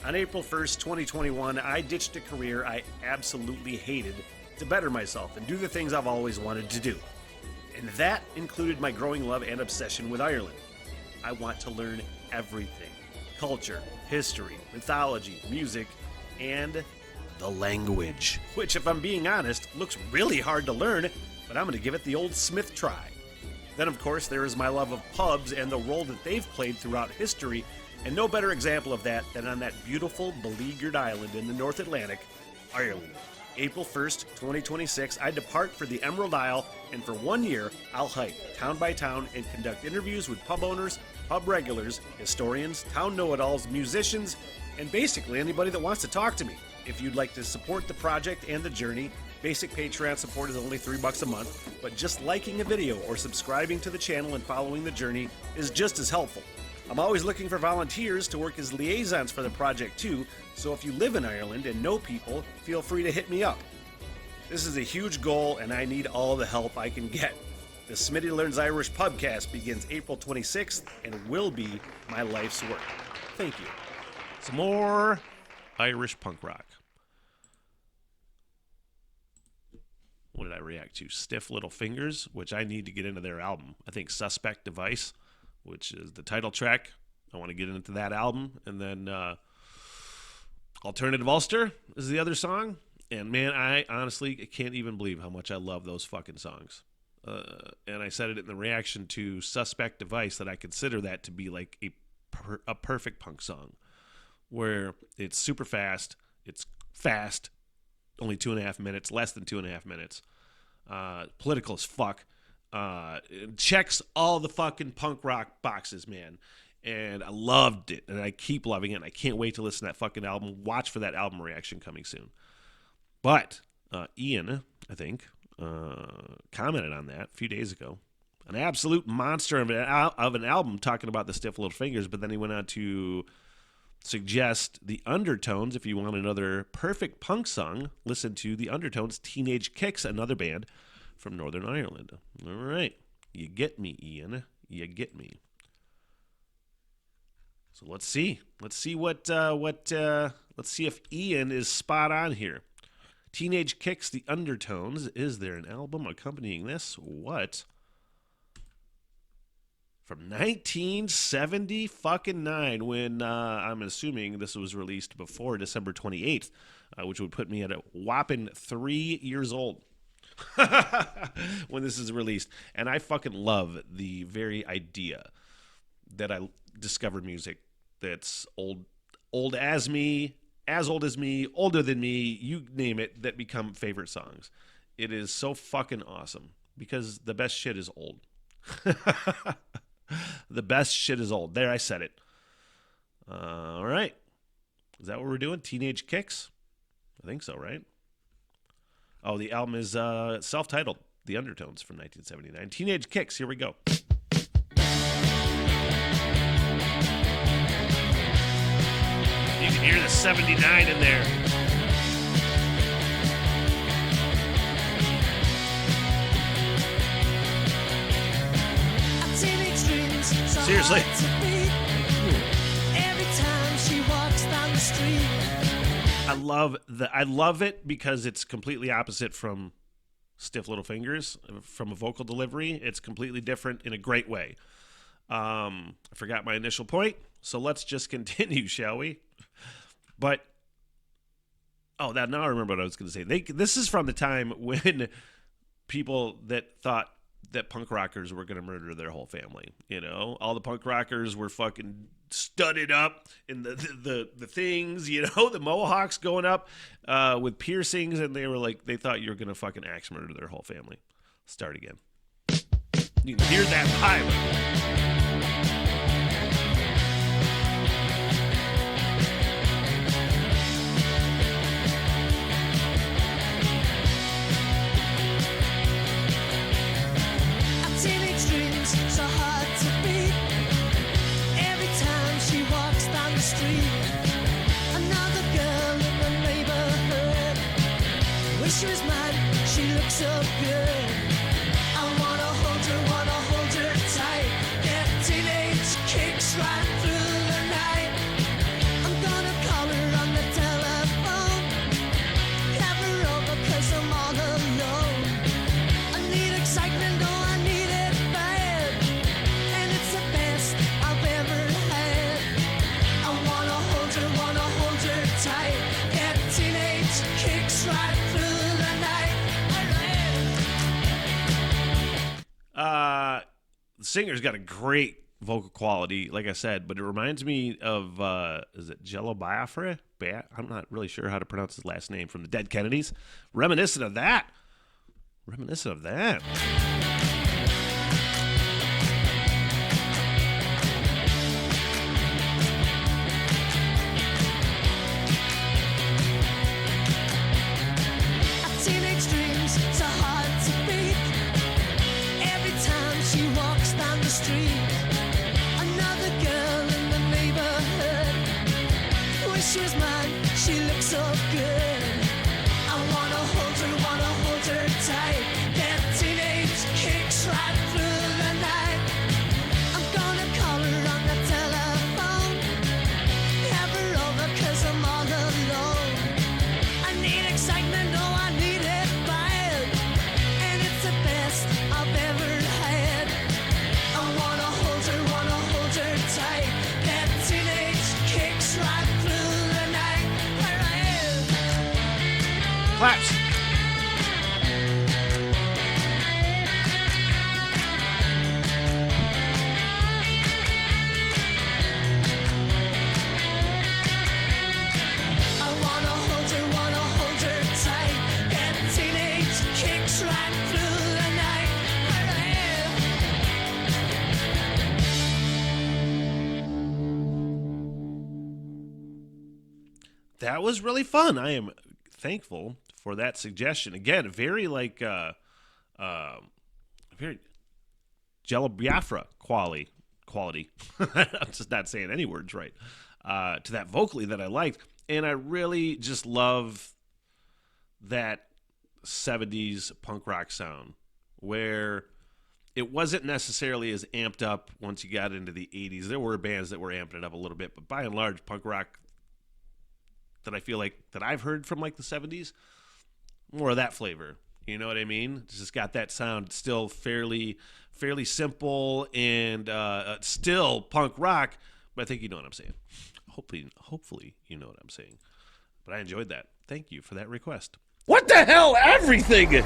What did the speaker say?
On April 1st, 2021, I ditched a career I absolutely hated to better myself and do the things I've always wanted to do. And that included my growing love and obsession with Ireland. I want to learn everything: culture, history, mythology, music, and the language. Which, if I'm being honest, looks really hard to learn, but I'm going to give it the old Smith try. Then, of course, there is my love of pubs and the role that they've played throughout history, and no better example of that than on that beautiful, beleaguered island in the North Atlantic, Ireland. April 1st, 2026, I depart for the Emerald Isle, and for 1 year, I'll hike town by town and conduct interviews with pub owners, pub regulars, historians, town know-it-alls, musicians, and basically anybody that wants to talk to me. If you'd like to support the project and the journey, basic Patreon support is only $3 a month, but just liking a video or subscribing to the channel and following the journey is just as helpful. I'm always looking for volunteers to work as liaisons for the project too, so if you live in Ireland and know people, feel free to hit me up. This is a huge goal and I need all the help I can get. The Smitty Learns Irish Pubcast begins April 26th and will be my life's work. Thank you. Some more Irish punk rock. What did I react to? Stiff Little Fingers, which I need to get into their album. I think Suspect Device, which is the title track. I want to get into that album. And then Alternative Ulster is the other song. And man, I honestly can't even believe how much I love those fucking songs. And I said it in the reaction to Suspect Device that I consider that to be like a perfect punk song, where it's super fast, it's fast, only 2.5 minutes, less than 2.5 minutes, political as fuck, it checks all the fucking punk rock boxes, man, and I loved it, and I keep loving it, and I can't wait to listen to that fucking album. Watch for that album reaction coming soon. But Ian, I think, commented on that a few days ago. An absolute monster of an album talking about the Stiff Little Fingers, but then he went on to suggest the Undertones. If you want another perfect punk song, listen to the Undertones' Teenage Kicks, another band from Northern Ireland. All right. You get me, Ian. You get me. So let's see. Let's see let's see if Ian is spot on here. Teenage Kicks, the Undertones. Is there an album accompanying this? What? From 1970 fucking 9, when I'm assuming this was released before December 28th, which would put me at a whopping 3 years old when this is released. And I fucking love the very idea that I discovered music that's old as me, as old as me, older than me, you name it, that become favorite songs. It is so fucking awesome because the best shit is old. The best shit is old. There, I said it. All right. Is that what we're doing? Teenage Kicks? I think so, right? Oh, the album is self-titled, The Undertones from 1979. Teenage Kicks, here we go. You can hear the 79 in there. Seriously. Every time she walks down the street. I love it because it's completely opposite from Stiff Little Fingers. From a vocal delivery, it's completely different in a great way. I forgot my initial point, so let's just continue, shall we? But now I remember what I was going to say. This is from the time when people that thought that punk rockers were going to murder their whole family. You know, all the punk rockers were fucking studded up in the things, you know, the mohawks going up with piercings, and they thought you were going to fucking axe murder their whole family. Start again. You can hear that vibe. So hard to beat. Every time she walks down the street, another girl in the neighborhood. Wish she was mine, she looks so good. I wanna hold her tight. Get teenage kicks right through the night. I'm gonna call her tight. That teenage kicks right through the night. The singer's got a great vocal quality, like I said, but it reminds me of, is it Jello Biafra? I'm not really sure how to pronounce his last name, from the Dead Kennedys. Reminiscent of that. A teenage dream's so hard to beat. Every time she walks down the street, another girl in the neighborhood. Wish she was mine, she looks so good. I wanna hold her tight. That teenage kicks right through the night. I'm gonna call her on the telephone, have her over 'cause I'm all alone. I need excitement, oh I need it bad, and it's the best I've ever had. I wanna hold her tight. That teenage kicks right through the night. Claps. I wanna hold her tight. That teenage kicks right through the night. That was really fun. I am thankful for that suggestion. Again, very very Jello Biafra quality. I'm just not saying any words right. To that vocally that I liked. And I really just love that 70s punk rock sound where it wasn't necessarily as amped up once you got into the 80s. There were bands that were amping it up a little bit, but by and large, punk rock that I feel like that I've heard from like the 70s, more of that flavor. You know what I mean? It's just got that sound, still fairly simple and still punk rock, but I think you know what I'm saying. Hopefully you know what I'm saying. But I enjoyed that. Thank you for that request. What the hell, everything?